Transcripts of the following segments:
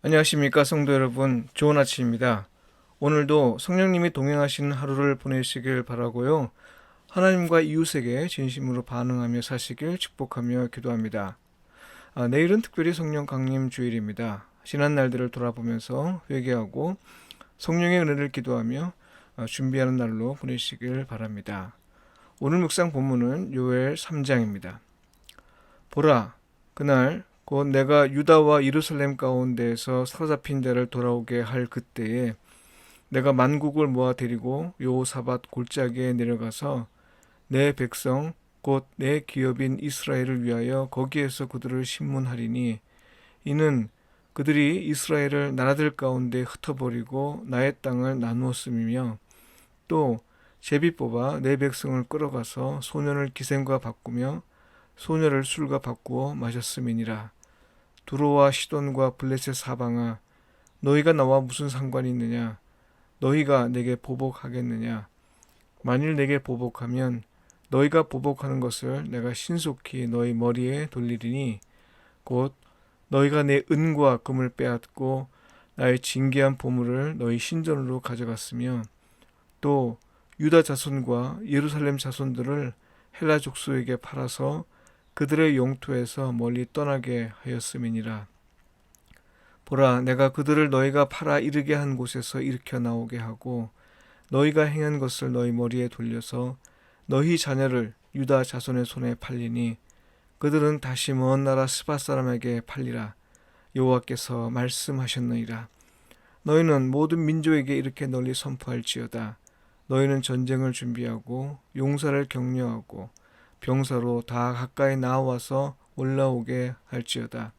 안녕하십니까 성도 여러분, 좋은 아침입니다. 오늘도 성령님이 동행하시는 하루를 보내시길 바라고요. 하나님과 이웃에게 진심으로 반응하며 사시길 축복하며 기도합니다. 내일은 특별히 성령 강림 주일입니다. 지난 날들을 돌아보면서 회개하고 성령의 은혜를 기도하며 준비하는 날로 보내시길 바랍니다. 오늘 묵상 본문은 요엘 3장입니다. 보라, 그날 곧 내가 유다와 예루살렘 가운데에서 사로잡힌 자를 돌아오게 할 그때에 내가 만국을 모아 데리고 여호사밧 골짜기에 내려가서 내 백성 곧 내 기업인 이스라엘을 위하여 거기에서 그들을 심문하리니, 이는 그들이 이스라엘을 나라들 가운데 흩어버리고 나의 땅을 나누었음이며, 또 제비 뽑아 내 백성을 끌어가서 소년을 기생과 바꾸며 소녀를 술과 바꾸어 마셨음이니라. 두로와 시돈과 블레셋 사방아, 너희가 나와 무슨 상관이 있느냐? 너희가 내게 보복하겠느냐? 만일 내게 보복하면 너희가 보복하는 것을 내가 신속히 너희 머리에 돌리리니, 곧 너희가 내 은과 금을 빼앗고 나의 징계한 보물을 너희 신전으로 가져갔으며, 또 유다 자손과 예루살렘 자손들을 헬라 족속에게 팔아서 그들의 영토에서 멀리 떠나게 하였음이니라. 보라, 내가 그들을 너희가 팔아 이르게 한 곳에서 일으켜 나오게 하고 너희가 행한 것을 너희 머리에 돌려서 너희 자녀를 유다 자손의 손에 팔리니, 그들은 다시 먼 나라 스바 사람에게 팔리라. 여호와께서 말씀하셨느니라. 너희는 모든 민족에게 이렇게 널리 선포할지어다. 너희는 전쟁을 준비하고 용사를 격려하고 병사로 다 가까이 나와서 올라오게 할지어다.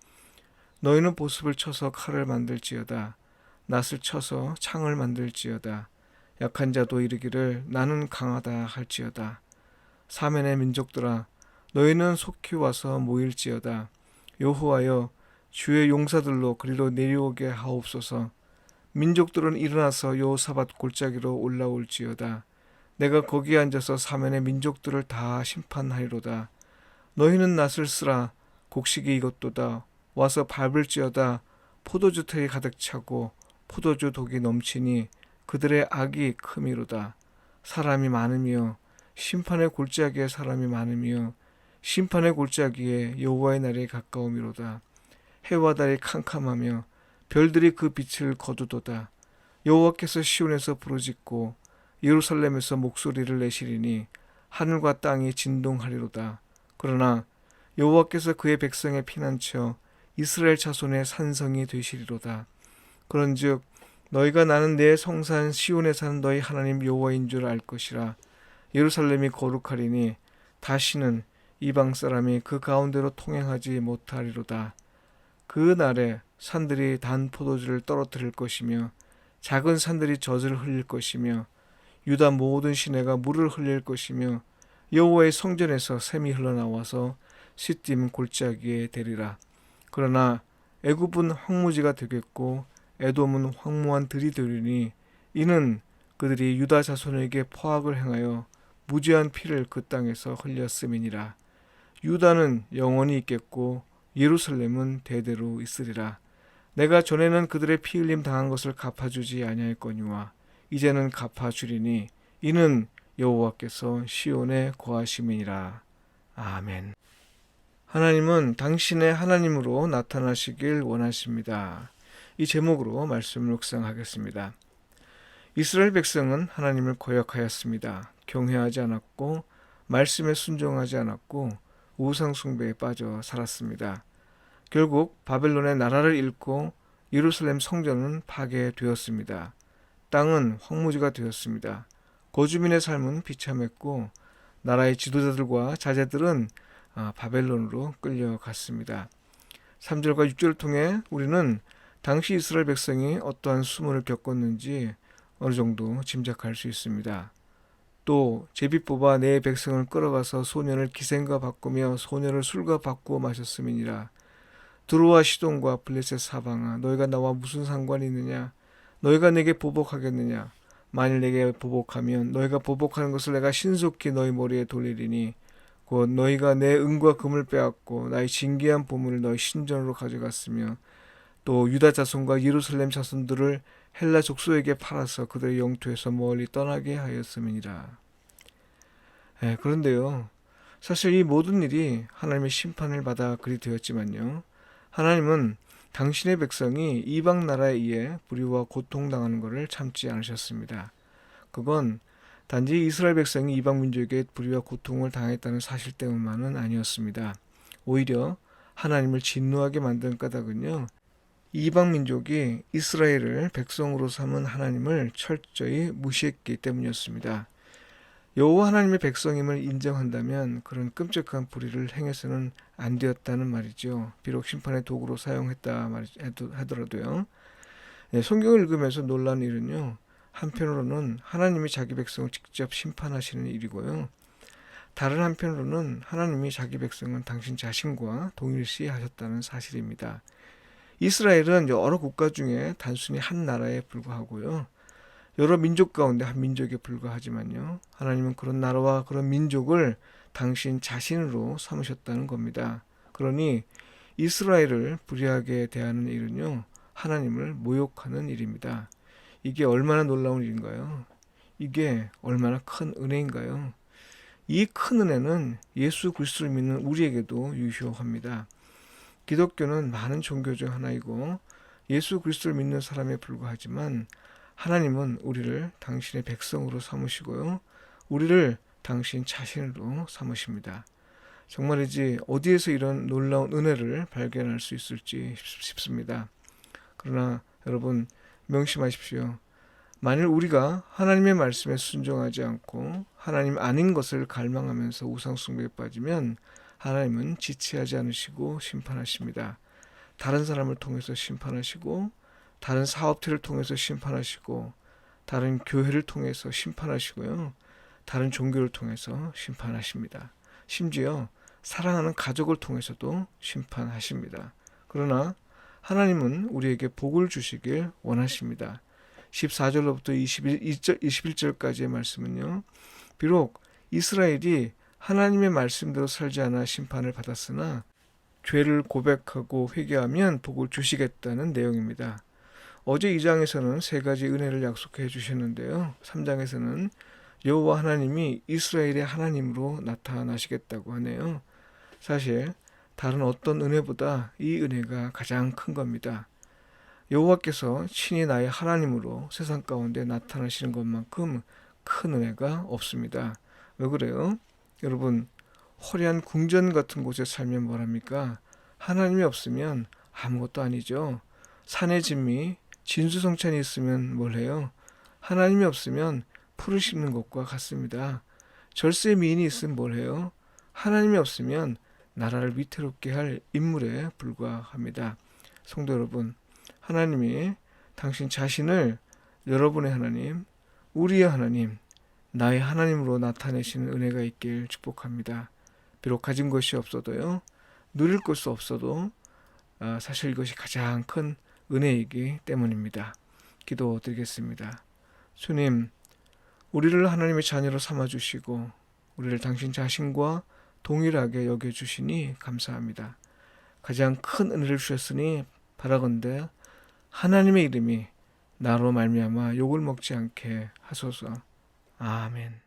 너희는 보습을 쳐서 칼을 만들지어다. 낫을 쳐서 창을 만들지어다. 약한 자도 이르기를 나는 강하다 할지어다. 사면의 민족들아, 너희는 속히 와서 모일지어다. 여호와여, 주의 용사들로 그리로 내려오게 하옵소서. 민족들은 일어나서 여호사밧 골짜기로 올라올지어다. 내가 거기에 앉아서 사면의 민족들을 다 심판하리로다. 너희는 낫을 쓰라. 곡식이 익었도다. 와서 밟을지어다. 포도주 틀이 가득 차고 포도주 독이 넘치니 그들의 악이 크미로다. 사람이 많으며 심판의 골짜기에 사람이 많으며 심판의 골짜기에 여호와의 날이 가까우미로다. 해와 달이 캄캄하며 별들이 그 빛을 거두도다. 여호와께서 시온에서 부르짖고 예루살렘에서 목소리를 내시리니 하늘과 땅이 진동하리로다. 그러나 여호와께서 그의 백성의 피난처 이스라엘 자손의 산성이 되시리로다. 그런즉 너희가 나는 내 성산 시온에 사는 너희 하나님 여호와인 줄 알 것이라. 예루살렘이 거룩하리니 다시는 이방 사람이 그 가운데로 통행하지 못하리로다. 그 날에 산들이 단 포도주를 떨어뜨릴 것이며 작은 산들이 젖을 흘릴 것이며 유다 모든 시내가 물을 흘릴 것이며 여호와의 성전에서 샘이 흘러나와서 시딤 골짜기에 대리라. 그러나 애굽은 황무지가 되겠고 에돔은 황무한 들이 되리니, 이는 그들이 유다 자손에게 포악을 행하여 무죄한 피를 그 땅에서 흘렸음이니라. 유다는 영원히 있겠고 예루살렘은 대대로 있으리라. 내가 전에는 그들의 피 흘림 당한 것을 갚아주지 아니하였거니와 이제는 갚아주리니, 이는 여호와께서 시온에 거하심이니라. 아멘. 하나님은 당신의 하나님으로 나타나시길 원하십니다. 이 제목으로 말씀을 묵상하겠습니다. 이스라엘 백성은 하나님을 거역하였습니다. 경외하지 않았고 말씀에 순종하지 않았고 우상 숭배에 빠져 살았습니다. 결국 바벨론의 나라를 잃고 예루살렘 성전은 파괴되었습니다. 땅은 황무지가 되었습니다. 거주민의 삶은 비참했고 나라의 지도자들과 자제들은 바벨론으로 끌려갔습니다. 3절과 6절을 통해 우리는 당시 이스라엘 백성이 어떠한 수모를 겪었는지 어느 정도 짐작할 수 있습니다. 또 제비 뽑아 내 백성을 끌어가서 소년을 기생과 바꾸며 소녀를 술과 바꾸어 마셨음이니라. 두로와 시돈과 블레셋 사방아, 너희가 나와 무슨 상관이 있느냐? 너희가 내게 보복하겠느냐? 만일 내게 보복하면 너희가 보복하는 것을 내가 신속히 너희 머리에 돌리리니, 곧 너희가 내 은과 금을 빼앗고 나의 진귀한 보물을 너희 신전으로 가져갔으며, 또 유다 자손과 예루살렘 자손들을 헬라 족속에게 팔아서 그들의 영토에서 멀리 떠나게 하였음이니라. 그런데요, 사실 이 모든 일이 하나님의 심판을 받아 그리 되었지만요, 하나님은 당신의 백성이 이방 나라에 의해 불의와 고통당하는 것을 참지 않으셨습니다. 그건 단지 이스라엘 백성이 이방 민족에게 불의와 고통을 당했다는 사실 때문만은 아니었습니다. 오히려 하나님을 진노하게 만든 까닭은요, 이방 민족이 이스라엘을 백성으로 삼은 하나님을 철저히 무시했기 때문이었습니다. 여호와 하나님의 백성임을 인정한다면 그런 끔찍한 불의를 행해서는 안 되었다는 말이죠. 비록 심판의 도구로 사용했다 하더라도요. 성경을 읽으면서 놀란 일은요, 한편으로는 하나님이 자기 백성을 직접 심판하시는 일이고요, 다른 한편으로는 하나님이 자기 백성은 당신 자신과 동일시 하셨다는 사실입니다. 이스라엘은 여러 국가 중에 단순히 한 나라에 불과하고요, 여러 민족 가운데 한 민족에 불과하지만요, 하나님은 그런 나라와 그런 민족을 당신 자신으로 삼으셨다는 겁니다. 그러니 이스라엘을 불의하게 대하는 일은요, 하나님을 모욕하는 일입니다. 이게 얼마나 놀라운 일인가요? 이게 얼마나 큰 은혜인가요? 이 큰 은혜는 예수 그리스도를 믿는 우리에게도 유효합니다. 기독교는 많은 종교 중 하나이고 예수 그리스도를 믿는 사람에 불과하지만 하나님은 우리를 당신의 백성으로 삼으시고요, 우리를 당신 자신으로 삼으십니다. 정말이지 어디에서 이런 놀라운 은혜를 발견할 수 있을지 싶습니다. 그러나 여러분 명심하십시오. 만일 우리가 하나님의 말씀에 순종하지 않고 하나님 아닌 것을 갈망하면서 우상 숭배에 빠지면 하나님은 지체하지 않으시고 심판하십니다. 다른 사람을 통해서 심판하시고, 다른 사업체를 통해서 심판하시고, 다른 교회를 통해서 심판하시고요, 다른 종교를 통해서 심판하십니다. 심지어 사랑하는 가족을 통해서도 심판하십니다. 그러나 하나님은 우리에게 복을 주시길 원하십니다. 14절로부터 21절까지의 말씀은요, 비록 이스라엘이 하나님의 말씀대로 살지 않아 심판을 받았으나 죄를 고백하고 회개하면 복을 주시겠다는 내용입니다. 어제 2장에서는 세 가지 은혜를 약속해 주셨는데요, 3장에서는 여호와 하나님이 이스라엘의 하나님으로 나타나시겠다고 하네요. 사실 다른 어떤 은혜보다 이 은혜가 가장 큰 겁니다. 여호와께서 친히 나의 하나님으로 세상 가운데 나타나시는 것만큼 큰 은혜가 없습니다. 왜 그래요? 여러분, 화려한 궁전 같은 곳에 살면 뭐랍니까? 하나님이 없으면 아무것도 아니죠. 산의 진미, 진수성찬이 있으면 뭘 해요? 하나님이 없으면 풀을 씹는 것과 같습니다. 절세 미인이 있으면 뭘 해요? 하나님이 없으면 나라를 위태롭게 할 인물에 불과합니다. 성도 여러분, 하나님이 당신 자신을 여러분의 하나님, 우리의 하나님, 나의 하나님으로 나타내시는 은혜가 있길 축복합니다. 비록 가진 것이 없어도요, 누릴 것이 없어도 사실 이것이 가장 큰 은혜이기 때문입니다. 기도드리겠습니다. 주님, 우리를 하나님의 자녀로 삼아주시고 우리를 당신 자신과 동일하게 여겨주시니 감사합니다. 가장 큰 은혜를 주셨으니 바라건대 하나님의 이름이 나로 말미암아 욕을 먹지 않게 하소서. 아멘.